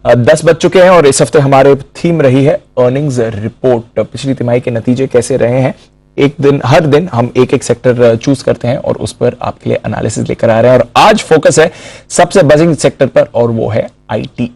10 बज चुके हैं और इस हफ्ते हमारे थीम रही है अर्निंग्स रिपोर्ट। पिछली तिमाही के नतीजे कैसे रहे हैं, एक दिन हर दिन हम एक एक सेक्टर चूज करते हैं और उस पर आपके लिए एनालिसिस लेकर आ रहे हैं। और आज फोकस है सबसे बजिंग सेक्टर पर और वो है आईटी।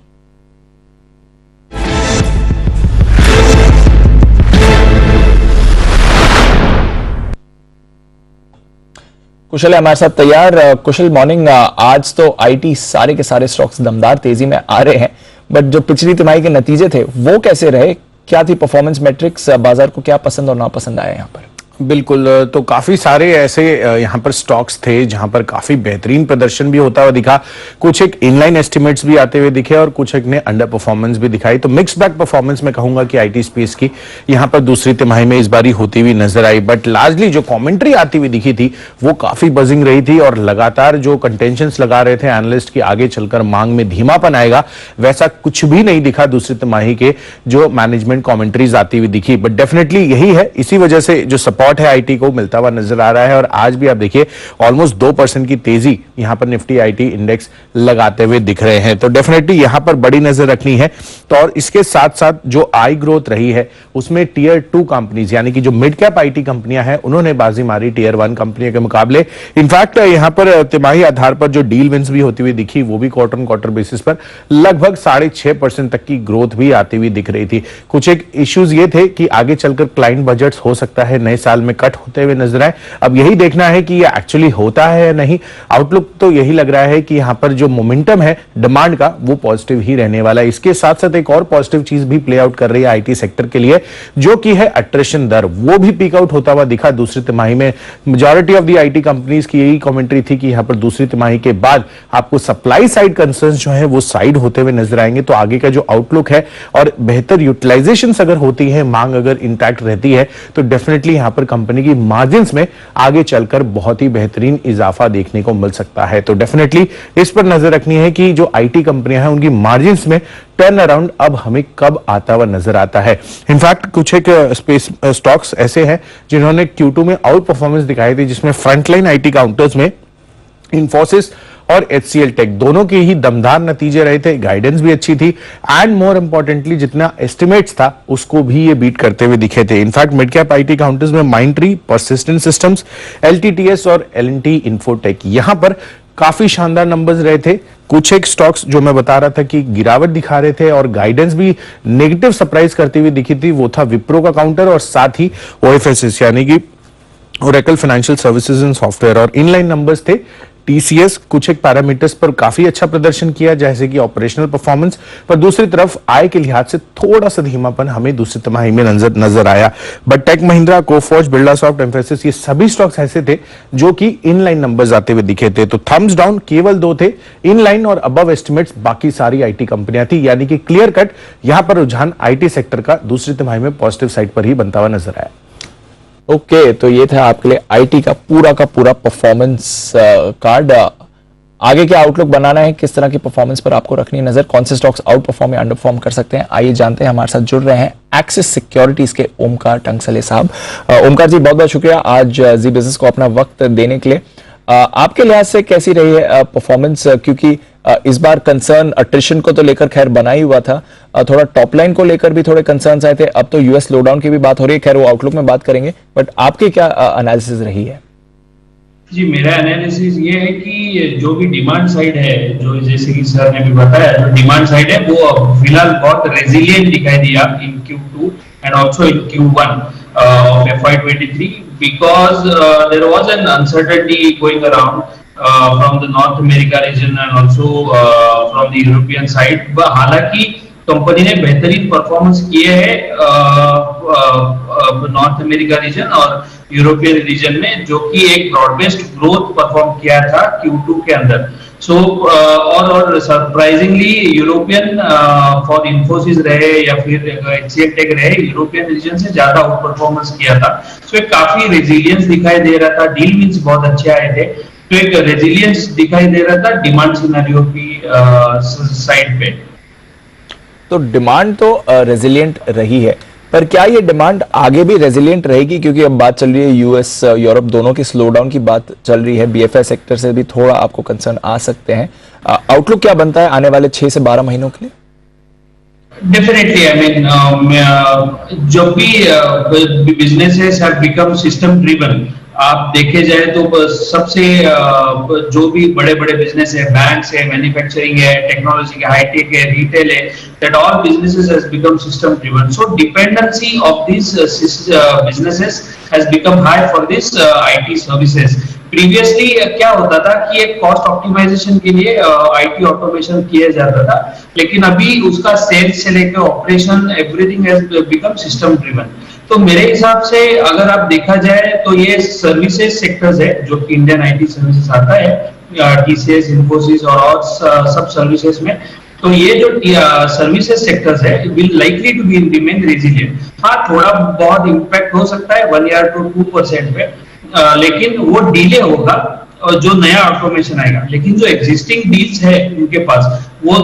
कुशल है हमारे साथ तैयार। कुशल, मॉर्निंग। आज तो आईटी सारे के सारे स्टॉक्स दमदार तेजी में आ रहे हैं, बट जो पिछली तिमाही के नतीजे थे वो कैसे रहे, क्या थी परफॉर्मेंस मैट्रिक्स, बाजार को क्या पसंद और नापसंद आया यहाँ पर? बिल्कुल, तो काफी सारे ऐसे यहाँ पर स्टॉक्स थे जहां पर काफी बेहतरीन प्रदर्शन भी होता हुआ दिखा। कुछ एक इनलाइन एस्टिमेट्स भी आते हुए दिखे और कुछ एक ने अंडर परफॉर्मेंस भी दिखाई। तो मिक्स बैक परफॉर्मेंस में कहूंगा कि आईटी स्पेस की यहाँ पर दूसरी तिमाही में इस बारी होती हुई नजर आई। बट लार्जली जो कॉमेंट्री आती हुई दिखी थी वो काफी बजिंग रही थी और लगातार जो कंटेंशंस लगा रहे थे एनालिस्ट की आगे चलकर मांग में धीमापन आएगा, वैसा कुछ भी नहीं दिखा दूसरी तिमाही के जो मैनेजमेंट कॉमेंट्रीज आती हुई दिखी। बट डेफिनेटली यही है, इसी वजह से जो सपोर्ट है आईटी को मिलता हुआ नजर आ रहा है। और आज भी आप देखिए ऑलमोस्ट 2% की तेजी यहां पर निफ्टी आईटी इंडेक्स लगाते हुए दिख रहे हैं। तो डेफिनेटली यहां पर बड़ी नजर रखनी है। तो और इसके साथ साथ जो आई ग्रोथ रही है उसमें टियर 2 कंपनीज यानी कि जो मिड कैप आईटी कंपनियां हैं उन्होंने बाजी मारी टियर 1 कंपनियों के मुकाबले। इनफैक्ट यहां पर तिमाही आधार पर जो डील विंस भी होती हुई दिखी वो भी क्वार्टर ऑन क्वार्टर बेसिस पर लगभग 6.5% तक की ग्रोथ भी आती हुई दिख रही थी। कुछ एक इश्यूज ये थे कि आगे चलकर क्लाइंट बजट्स हो सकता है नए साल में कट होते हुए नजर आए। अब यही देखना है कि ये एक्चुअली होता है या नहीं। आउटलुक तो यही लग रहा है कि यहां पर जो मोमेंटम है डिमांड का वो पॉजिटिव ही रहने वाला है। इसके साथ साथ एक और पॉजिटिव चीज भी प्ले आउट कर रही है आईटी सेक्टर के लिए, जो कि है अट्रेशन दर। वो भी पीक आउट होता हुआ दिखा दूसरी तिमाही में। Majority of the IT companies की यही कमेंट्री थी कि यहां पर दूसरी तिमाही के बाद आपको सप्लाई साइड कंसर्न्स जो है वो साइड होते हुए नजर आएंगे। तो आगे का जो आउटलुक है और बेहतर यूटिलाइजेशन अगर होती है, मांग अगर इंटैक्ट रहती है, तो डेफिनेटली यहां पर कंपनी की मार्जिन्स में आगे चलकर बहुत ही बेहतरीन इजाफा देखने को मिल सकता है। तो डेफिनेटली इस पर नजर रखनी है कि जो आईटी कंपनियां हैं उनकी मार्जिन्स में टर्न अराउंड अब हमें कब आता हुआ नजर आता है। इनफैक्ट कुछ एक स्पेस स्टॉक्स ऐसे हैं जिन्होंने Q2 में आउट परफॉर्मेंस दिखाई थी, जिसमें फ्रंटलाइन आईटी काउंटर्स में इंफोसिस और HCL टेक दोनों के ही दमदार नतीजे रहे थे। गाइडेंस भी अच्छी थी एंड मोर इंपॉर्टेंटली जितना एस्टिमेट्स था उसको भी ये बीट करते हुए दिखे थे। In fact mid cap IT counters में माइंडट्री, परसिस्टेंट सिस्टम्स, LTTS और L&T इन्फोटेक यहां पर काफी शानदार नंबर्स रहे थे। कुछ एक स्टॉक्स जो मैं बता रहा था कि गिरावट दिखा रहे थे और गाइडेंस भी नेगेटिव सरप्राइज करती हुई दिखी थी, वो था विप्रो का काउंटर और साथ ही OFSS यानी कि Oracle financial services and software. और इनलाइन नंबर्स थे TCS कुछ एक पैरामीटर्स पर काफी अच्छा प्रदर्शन किया, जैसे कि ऑपरेशनल परफॉर्मेंस, पर दूसरी तरफ आय के लिहाज से थोड़ा सा धीमापन हमें दूसरी तिमाही में नजर आया। But tech Mahindra, Coforge, Birlasoft, Mphasis ये सभी स्टॉक्स ऐसे थे जो कि इनलाइन नंबर्स आते हुए दिखे थे। तो थम्स डाउन केवल 2 थे, इनलाइन और अबव एस्टिमेट्स बाकी सारी आईटी कंपनियां थी। यानी कि क्लियर कट यहां पर रुझान आईटी सेक्टर का दूसरी तिमाही में पॉजिटिव साइड पर ही बनता हुआ नजर आया। ओके, तो ये था आपके लिए आईटी का पूरा परफॉर्मेंस कार्ड। आगे क्या आउटलुक बनाना है, किस तरह की परफॉर्मेंस पर आपको रखनी है नजर, कौन से स्टॉक्स आउट परफॉर्म या अंडर परफॉर्म कर सकते हैं, आइए जानते हैं। हमारे साथ जुड़ रहे हैं एक्सिस सिक्योरिटीज के ओमकार टंगसले साहब। ओमकार जी, बहुत बहुत शुक्रिया आज जी बिजनेस को अपना वक्त देने के लिए। आपके लिहाज से कैसी रही है परफॉर्मेंस, क्योंकि इस बार कंसर्न अट्रिशन को तो लेकर खैर बना ही हुआ था, थोड़ा टॉप लाइन को लेकर भी थोड़े कंसर्न्स आए थे, अब तो यूएस स्लोडाउन की भी बात हो रही है, खैर वो आउटलुक में बात करेंगे, बट आपकी क्या एनालिसिस रही है? जी, मेरा एनालिसिस ये है कि जो भी डिमांड साइड है, जो जैसे कि सर ने भी बताया, जो डिमांड साइड है वो फिलहाल बहुत रेजिलिएंट दिखाई दिया इन Q2 and also in Q1 of FY23 because there was an uncertainty going around from the North America region and also from the European side। हालांकि कंपनी ने बेहतरीन परफॉर्मेंस किए हैं नॉर्थ अमेरिका रीजन और European region में, जो कि एक ब्रॉड-बेस्ड ग्रोथ परफॉर्म किया था Q2 के अंदर। सो और सरप्राइजिंगली यूरोपियन फॉर इन्फोसिस रहे या फिर HCL टेक रहे, यूरोपियन रीजन से ज्यादा आउट परफॉर्मेंस किया था। सो एक काफी रेजिलियंस दिखाई दे रहा था, डील विंस बहुत अच्छे आए थे, तो एक रेजिलियंस दिखाई दे रहा था डिमांड सिनेरियो की साइड पे। तो डिमांड तो रेजिलिएंट रही है, पर क्या ये डिमांड आगे भी रेजिलिएंट रहेगी? क्योंकि अब बात चल रही है यूएस यूरोप दोनों की स्लोडाउन की बात चल रही है, BFI सेक्टर से भी थोड़ा आपको कंसर्न आ सकते हैं। आउटलुक क्या बनता है आने वाले 6 से 12 महीनों के लिए? Definitely, I mean, जब भी businesses have become system driven, आप देखे जाए तो सबसे जो भी बड़े बड़े बिजनेस है, बैंक्स है, मैन्युफैक्चरिंग है, टेक्नोलॉजी है, हाईटेक है, रिटेल है, that all businesses has become system driven. So dependency of these businesses has become high for this IT services. Previously क्या होता था कि एक कॉस्ट ऑप्टिमाइजेशन के लिए आईटी ऑटोमेशन किया जाता था, लेकिन अभी उसका सेल्स से लेकर operation everything has become system driven. तो मेरे हिसाब से अगर आप देखा जाए तो ये सर्विसेज सेक्टर्स है जो कि इंडियन आईटी सर्विसेज आता है, टीसीएस, इन्फोसिस और सब सर्विसेज में। तो ये जो सर्विसेज सेक्टर्स है will likely to be remain resilient. हाँ, थोड़ा बहुत इम्पैक्ट हो सकता है 1 या 2% पे, लेकिन वो डिले होगा जो नया ऑटोमेशन आएगा। लेकिन जो एग्जिस्टिंग डील्स है उनके पास वो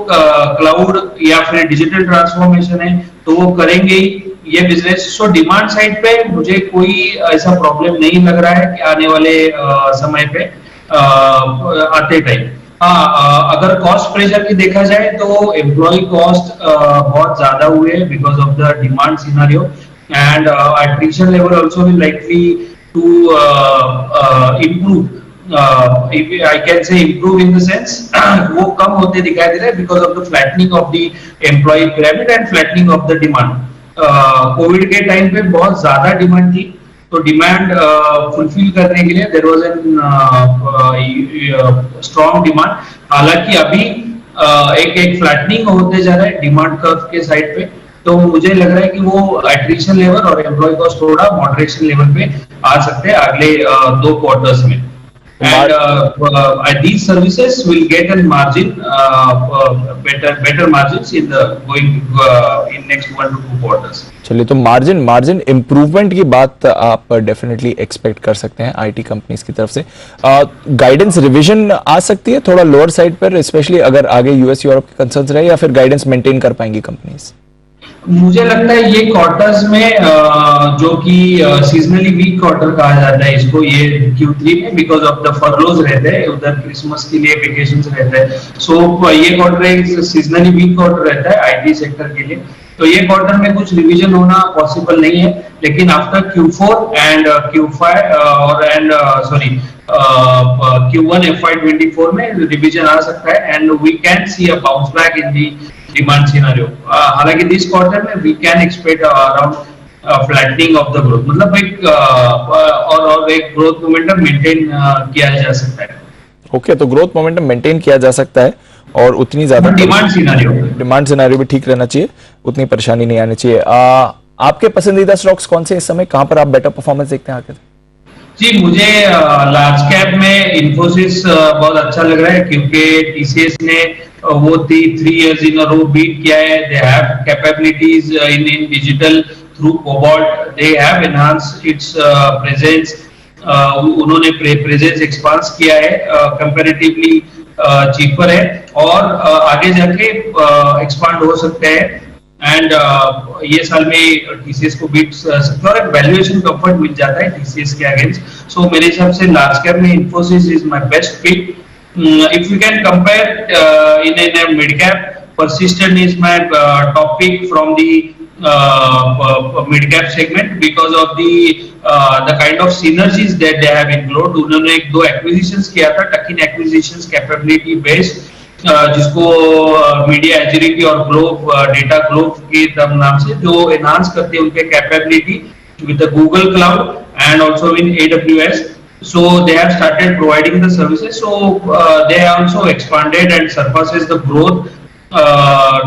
क्लाउड या फिर डिजिटल ट्रांसफॉर्मेशन है, तो वो करेंगे ही ये बिजनेस। सो डिमांड साइड पे मुझे कोई ऐसा प्रॉब्लम नहीं लग रहा है कि आने वाले समय पे आते टाइम। हाँ, अगर कॉस्ट प्रेशर की देखा जाए तो एम्प्लॉय कॉस्ट बहुत ज्यादा हुए हैं because of the demand scenario, and attrition level also will likely to improve. I can say improve in the sense वो कम होते दिखाई दे रहे हैं because of the flattening of the employee pyramid and flattening of the demand. Covid के time पे बहुत ज्यादा demand थी, तो डिमांड फुलफिल करने के लिए there was an strong demand. हालांकि अभी एक फ्लैटनिंग होते जा रहा है डिमांड कर्व के साइड पे, तो मुझे लग रहा है कि वो एट्रिशन लेवल और एम्प्लॉय कॉस्ट थोड़ा मॉडरेशन लेवल पे आ सकते हैं अगले 2 क्वार्टर्स में। And these services will get a margin, better margins in the in next 1 to 2 quarters. चलिए, तो मार्जिन इंप्रूवमेंट की बात आप डेफिनेटली एक्सपेक्ट कर सकते हैं आईटी कंपनीज की तरफ से। गाइडेंस रिवीजन आ सकती है थोड़ा लोअर साइड पर, स्पेशली अगर आगे यूएस यूरोप के कंसर्न्स रहे, या फिर गाइडेंस मेंटेन कर पाएंगी कंपनीज? मुझे लगता है ये क्वार्टर्स में जो कि सीजनली वीक क्वार्टर कहा जाता है इसको, ये Q3 में बिकॉज ऑफ द फरलोज रहते हैं, उधर क्रिसमस के लिए वेकेशंस रहते हैं। सो ये क्वार्टर एक सीजनली वीक क्वार्टर रहता है आईटी सेक्टर के लिए, तो ये क्वार्टर में कुछ रिवीजन होना पॉसिबल नहीं है। लेकिन आफ्टर Q4 एंड Q5 और Q1 FY24 में रिवीजन आ सकता है, and we can see a bounce back in the demand scenario. हालांकि दिस क्वार्टर में we can expect around flattening of the growth, मतलब एक ग्रोथ मोमेंटम मेंटेन किया जा सकता है। ओके, तो ग्रोथ मोमेंटम मेंटेन किया जा सकता है और उतनी ज्यादा डिमांड सिनेरियो भी ठीक रहना चाहिए, उतनी परेशानी नहीं आनी चाहिए। आपके पसंदीदा स्टॉक्स कौन से इस समय, कहां पर आप बेटर परफॉर्मेंस देखते हैं आगे? जी, मुझे लार्ज कैप में इन्फोसिस बहुत अच्छा लग रहा है, क्योंकि टीसीएस ने वो 3 years in a row beat किया है। They have capabilities in digital through Cobalt, they have enhanced its presence, उन्होंने प्रेजेंस एक्सपांड किया है, कंपैरेटिवली चीपर है और आगे जाके एक्सपांड हो सकते हैं, एंड ये साल में टीसीएस को बीट सकते हैं और वैल्यूएशन कंफर्ट मिल जाता है टीसीएस के अगेंस्ट। सो मेरे हिसाब से लार्ज कैप में Infosys is my best pick. If you can compare in a mid cap, Persistent is my top pick from the mid cap segment because of the kind of synergies that they have included. उन्होंने 2 acquisitions किया था, Takin acquisitions capability based, जिसको media agility और globe data globe के नाम से, जो enhance करते हैं उनके capability with the Google cloud and also in AWS. So they have started providing the services. So they have also expanded and surpasses the growth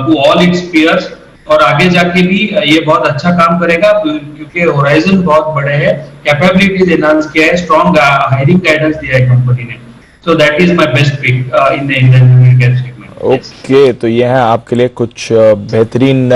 to all its peers. और आगे जाके भी ये बहुत अच्छा काम करेगा क्योंकि होराइजन बहुत बड़े हैं, कैपेबिलिटीज एनहांस किया है, स्ट्रॉन्ग हायरिंग गाइडेंस दिया है कंपनी ने। So that is my best pick in the mid cap segment. Okay, तो ये है आपके लिए कुछ बेहतरीन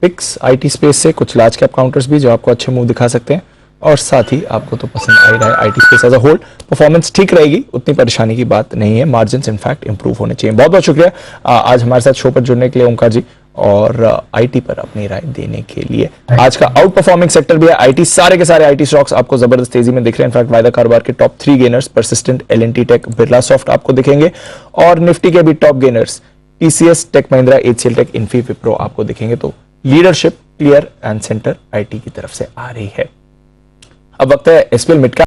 पिक्स आईटी स्पेस से, कुछ लार्ज कैप काउंटर्स भी जो आपको अच्छे मूव दिखा सकते हैं, और साथ ही आपको तो पसंद आ रहा है IT space as a whole. Performance ठीक रहेगी, उतनी परेशानी की बात नहीं है, मार्जिन्स इनफैक्ट इंप्रूव होने चाहिए। बहुत बहुत शुक्रिया आज हमारे साथ शो पर जुड़ने के लिए ओंकार जी, और आईटी पर अपनी राय देने के लिए। आज का आउट परफॉर्मिंग सेक्टर भी है आईटी, सारे के सारे आईटी स्टॉक्स आपको जबरदस्त तेजी में दिख रहे हैं। इनफैक्ट वायदा कारोबार के top 3 gainers Persistent, L&T tech, Birlasoft आपको दिखेंगे, और निफ्टी के भी top gainers TCS, tech Mahindra, HCL tech, Infy, Wipro आपको दिखेंगे। तो leadership clear and centre IT की तरफ से आ रही है। अब वक्त है एसपीएल मिड कैप